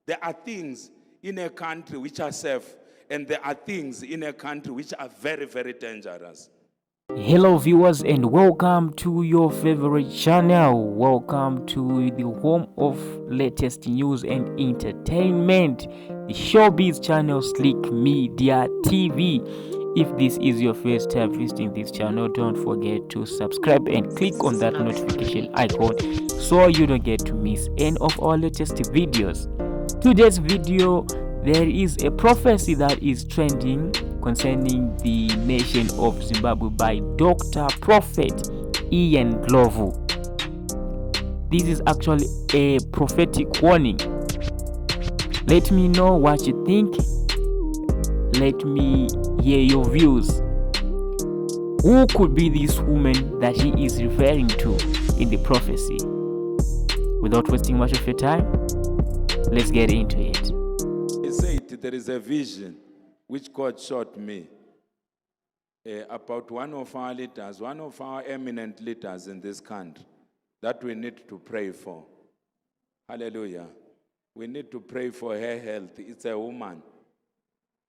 There are things in a country which are safe, and there are things in a country which are very, very dangerous. Hello viewers and welcome to your favorite channel. Welcome to the home of latest news and entertainment, the Showbiz channel Slick Media TV. If this is your first time visiting this channel, don't forget to subscribe and click on that notification icon so you don't get to miss any of our latest videos. Today's video, there is a prophecy that is trending concerning the nation of Zimbabwe by Dr. Prophet Ndlovu. This is actually a prophetic warning. Let me know what you think. Let me hear your views. Who could be this woman that he is referring to in the prophecy? Without wasting much of your time, let's get into it. He said there is a vision which God showed me about one of our leaders, one of our eminent leaders in this country that we need to pray for. Hallelujah. We need to pray for her health. It's a woman.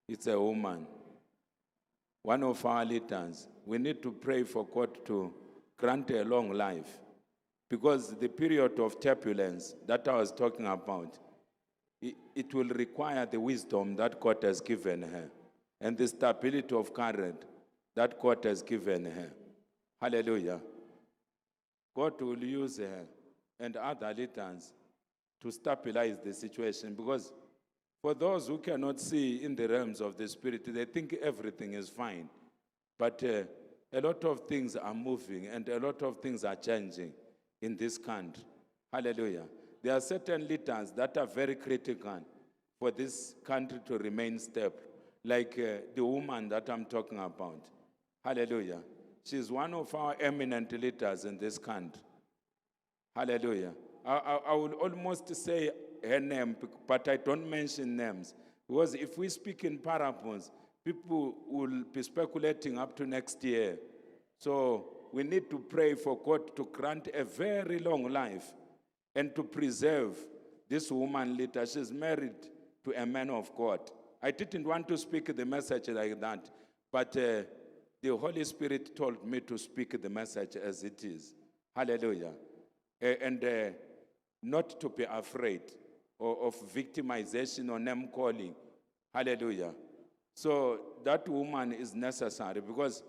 It's a woman. One of our leaders. We need to pray for God to grant a long life. Because the period of turbulence that I was talking about, it will require the wisdom that God has given her and the stability of current that God has given her. Hallelujah. God will use her and other leaders to stabilize the situation, because for those who cannot see in the realms of the spirit, they think everything is fine. But a lot of things are moving and a lot of things are changing in this country. Hallelujah. There are certain leaders that are very critical for this country to remain stable, like the woman that I'm talking about. Hallelujah. She's one of our eminent leaders in this country. Hallelujah. I would almost say her name, but I don't mention names. Because if we speak in parables, people will be speculating up to next year. So we need to pray for God to grant a very long life and to preserve this woman leader. She's married to a man of God. I didn't want to speak the message like that, but the Holy Spirit told me to speak the message as it is. Hallelujah. And not to be afraid of victimization or name calling. Hallelujah. So that woman is necessary, because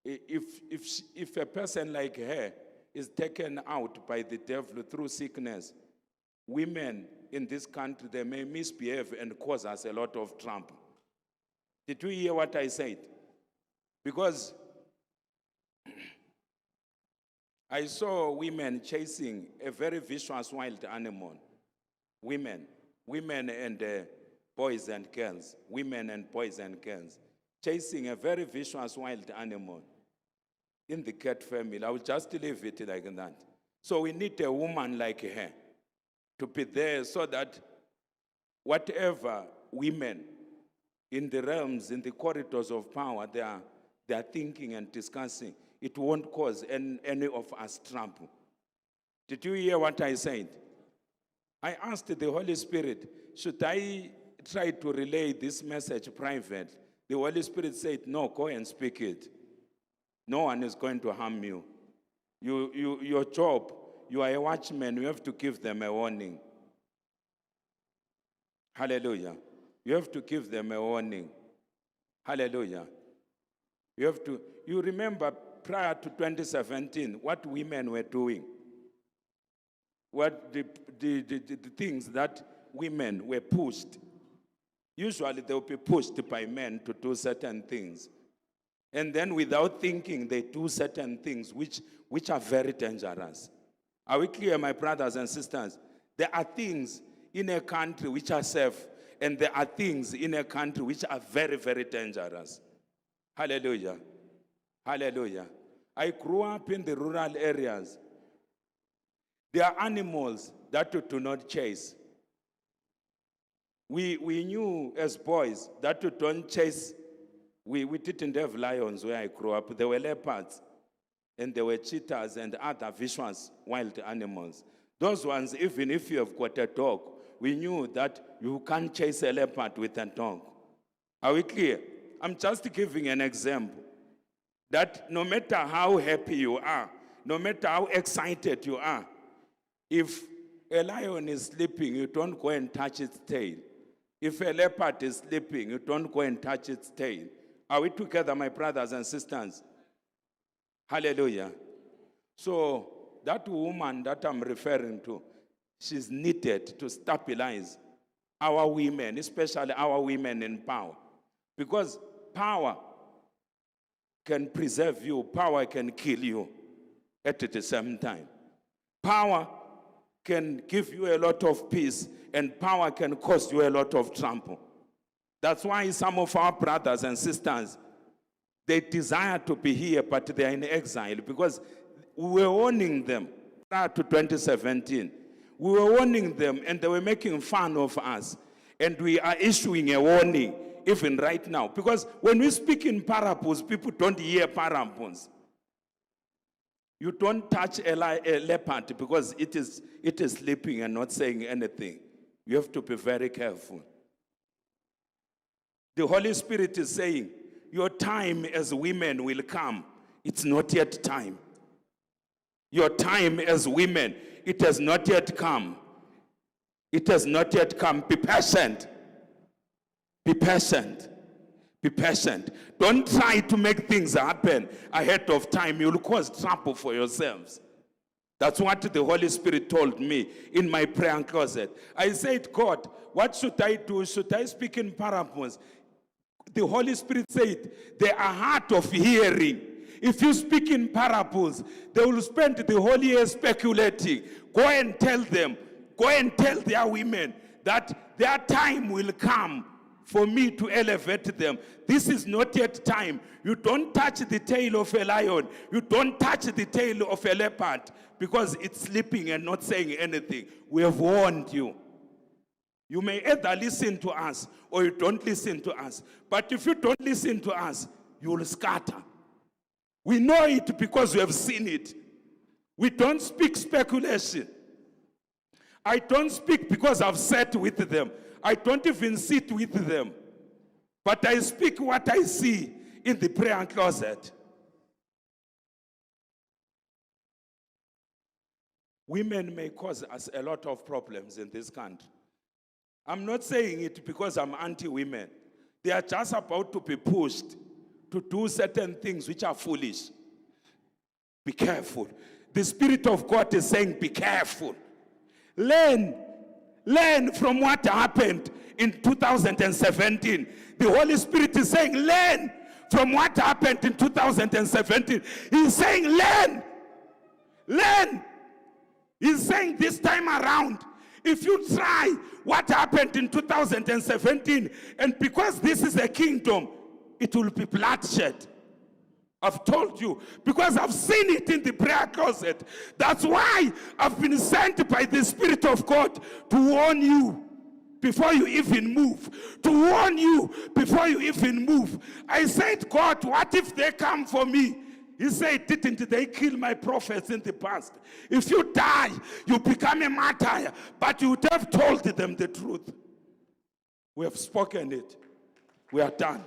if a person like her is taken out by the devil through sickness, women in this country, they may misbehave and cause us a lot of trouble. Did you hear what I said? Because I saw women chasing a very vicious wild animal. Women and boys and girls, women and boys and girls, chasing a very vicious wild animal in the cat family. I will just leave it like that. So we need a woman like her to be there, so that whatever women in the realms, in the corridors of power, they are thinking and discussing, it won't cause any of us trouble. Did you hear what I said? I asked the Holy Spirit, should I try to relay this message private? The Holy Spirit said, no, go and speak it. No one is going to harm you. Your job, you are a watchman, you have to give them a warning. Hallelujah. You have to give them a warning. Hallelujah. You remember prior to 2017, what women were doing. What the things that women were pushed. Usually they will be pushed by men to do certain things. And then without thinking, they do certain things which are very dangerous. Are we clear, my brothers and sisters? There are things in a country which are safe, and there are things in a country which are very, very dangerous. Hallelujah. Hallelujah. I grew up in the rural areas. There are animals that you do not chase. We knew as boys that you don't chase. We didn't have lions where I grew up. There were leopards, and there were cheetahs and other vicious wild animals. Those ones, even if you have got a dog, we knew that you can't chase a leopard with a dog. Are we clear? I'm just giving an example. That no matter how happy you are, no matter how excited you are, if a lion is sleeping, you don't go and touch its tail. If a leopard is sleeping, you don't go and touch its tail. Are we together, my brothers and sisters? Hallelujah. So that woman that I'm referring to, she's needed to stabilize our women, especially our women in power. Because power can preserve you, power can kill you at the same time. Power can give you a lot of peace, and power can cause you a lot of trouble. That's why some of our brothers and sisters, they desire to be here, but they are in exile, because we were warning them prior to 2017. We were warning them, and they were making fun of us. And we are issuing a warning even right now. Because when we speak in parables, people don't hear parables. You don't touch a leopard because it is sleeping and not saying anything. You have to be very careful. The Holy Spirit is saying, your time as women will come. It's not yet time. Your time as women, it has not yet come. It has not yet come. Be patient. Be patient. Be patient. Don't try to make things happen ahead of time. You'll cause trouble for yourselves. That's what the Holy Spirit told me in my prayer closet. I said, God, what should I do? Should I speak in parables? The Holy Spirit said, they are hard of hearing. If you speak in parables, they will spend the whole year speculating. Go and tell them, go and tell their women that their time will come for me to elevate them. This is not yet time. You don't touch the tail of a lion. You don't touch the tail of a leopard because it's sleeping and not saying anything. We have warned you. You may either listen to us or you don't listen to us. But if you don't listen to us, you will scatter. We know it because we have seen it. We don't speak speculation. I don't speak because I've sat with them. I don't even sit with them. But I speak what I see in the prayer closet. Women may cause us a lot of problems in this country. I'm not saying it because I'm anti-women. They are just about to be pushed to do certain things which are foolish. Be careful. The Spirit of God is saying, be careful. Learn from what happened in 2017. The Holy Spirit is saying, learn from what happened in 2017. He's saying, learn. He's saying this time around, if you try what happened in 2017, and because this is a kingdom, it will be bloodshed. I've told you, because I've seen it in the prayer closet. That's why I've been sent by the Spirit of God to warn you before you even move. To warn you before you even move. I said, God, what if they come for me? He said, didn't they kill my prophets in the past? If you die, you become a martyr, but you would have told them the truth. We have spoken it. We are done.